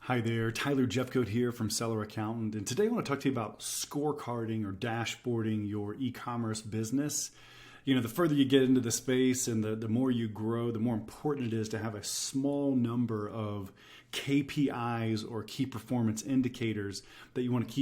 Hi there, Tyler Jeffcoat here from Seller Accountant, and today I want to talk to you about scorecarding or dashboarding your e-commerce business. You know, the further you get into the space and the more you grow, the more important it is to have a small number of KPIs or key performance indicators that you want to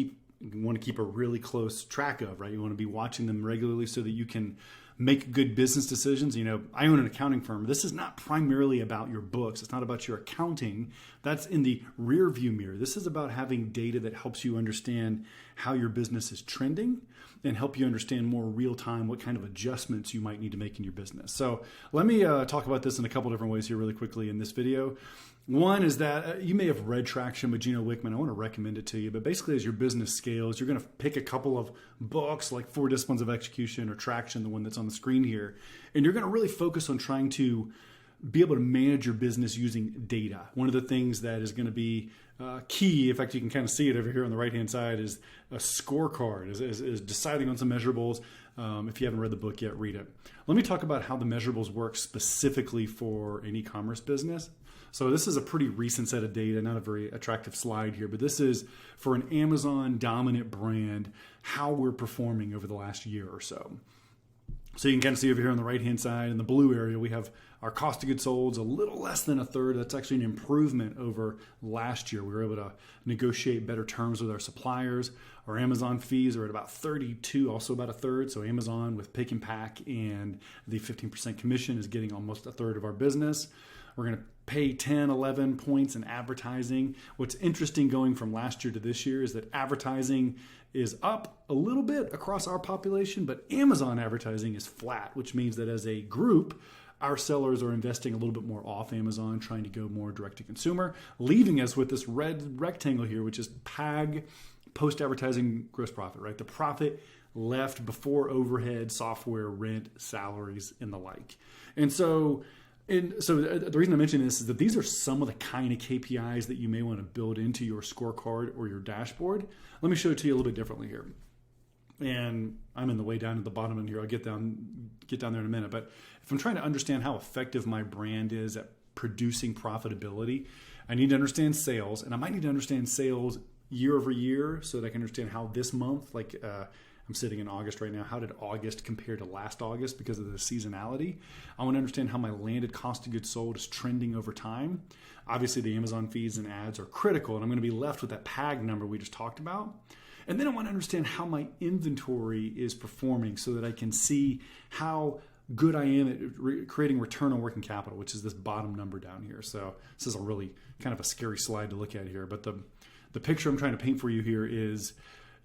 keep a really close track of, right? You want to be watching them regularly so that you can make good business decisions. You know, I own an accounting firm. This is not primarily about your books. It's not about your accounting. That's in the rear view mirror. This is about having data that helps you understand how your business is trending and help you understand more real time what kind of adjustments you might need to make in your business. So let me talk about this in a couple different ways here really quickly in this video. One is that you may have read Traction by Gina Wickman. I want to recommend it to you. But basically, as your business scales, you're going to pick a couple of books like 4 Disciplines of Execution or Traction, the one that's on the screen here. And you're going to really focus on trying to be able to manage your business using data. One of the things that is going to be key, in fact, you can kind of see it over here on the right-hand side, is a scorecard, is deciding on some measurables. If you haven't read the book yet, read it. Let me talk about how the measurables work specifically for an e-commerce business. So this is a pretty recent set of data, not a very attractive slide here, but this is for an Amazon dominant brand, how we're performing over the last year or so. So you can kind of see over here on the right-hand side in the blue area, we have our cost of goods sold a little less than a third. That's actually an improvement over last year. We were able to negotiate better terms with our suppliers. Our Amazon fees are at about 32, also about a third. So Amazon with pick and pack and the 15% commission is getting almost a third of our business. We're going to pay 10, 11 points in advertising. What's interesting going from last year to this year is that advertising is up a little bit across our population, but Amazon advertising is flat, which means that as a group, our sellers are investing a little bit more off Amazon, trying to go more direct to consumer, leaving us with this red rectangle here, which is PAG, post-advertising gross profit, right? The profit left before overhead, software, rent, salaries, and the like. And so the reason I mention this is that these are some of the kind of KPIs that you may want to build into your scorecard or your dashboard. Let me show it to you a little bit differently here. And I'm in the way down at the bottom in here. I'll get down there in a minute. But if I'm trying to understand how effective my brand is at producing profitability, I need to understand sales. And I might need to understand sales year over year so that I can understand how this month, I'm sitting in August right now. How did August compare to last August because of the seasonality? I want to understand how my landed cost of goods sold is trending over time. Obviously, the Amazon fees and ads are critical, and I'm going to be left with that PAG number we just talked about. And then I want to understand how my inventory is performing so that I can see how good I am at creating return on working capital, which is this bottom number down here. So this is a really kind of a scary slide to look at here. But the picture I'm trying to paint for you here is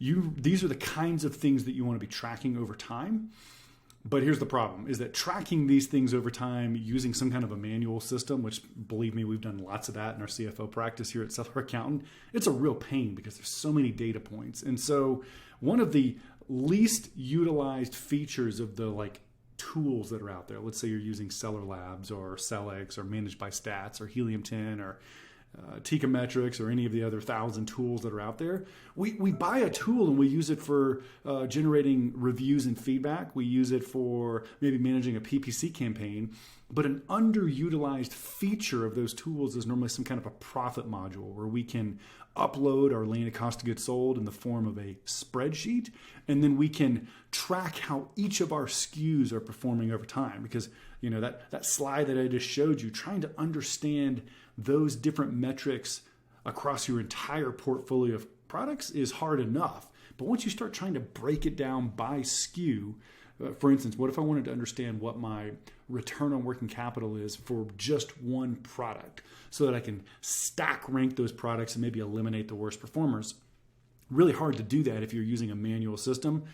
these are the kinds of things that you want to be tracking over time. But here's the problem, is that tracking these things over time using some kind of a manual system, which believe me, we've done lots of that in our CFO practice here at Seller Accountant, it's a real pain because there's so many data points. And so one of the least utilized features of the tools that are out there, let's say you're using Seller Labs or Sellex or Managed by Stats or Helium 10 or Techometrics or any of the other 1,000 tools that are out there. We buy a tool and we use it for generating reviews and feedback. We use it for maybe managing a PPC campaign. But an underutilized feature of those tools is normally some kind of a profit module where we can upload our landed cost of goods sold in the form of a spreadsheet, and then we can track how each of our SKUs are performing over time. Because that slide that I just showed you, trying to understand those different metrics across your entire portfolio of products is hard enough. But once you start trying to break it down by SKU, for instance, what if I wanted to understand what my return on working capital is for just one product so that I can stack rank those products and maybe eliminate the worst performers? Really hard to do that if you're using a manual system.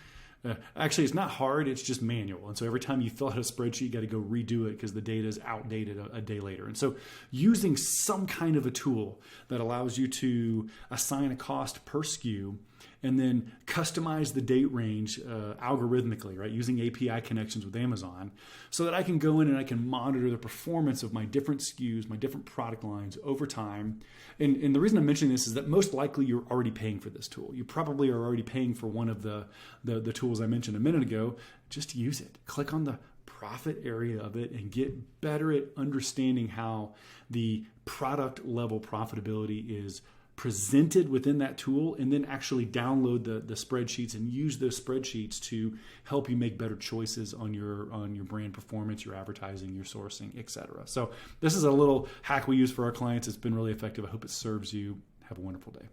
Actually, it's not hard, it's just manual. And so every time you fill out a spreadsheet, you got to go redo it because the data is outdated a day later. And so using some kind of a tool that allows you to assign a cost per SKU and then customize the date range algorithmically, right? Using API connections with Amazon so that I can go in and I can monitor the performance of my different SKUs, my different product lines over time. And the reason I'm mentioning this is that most likely you're already paying for this tool. You probably are already paying for one of the tools I mentioned a minute ago. Just use it. Click on the profit area of it and get better at understanding how the product level profitability is presented within that tool, and then actually download the spreadsheets and use those spreadsheets to help you make better choices on your brand performance, your advertising, your sourcing, etc. So this is a little hack we use for our clients. It's been really effective. I hope it serves you. Have a wonderful day.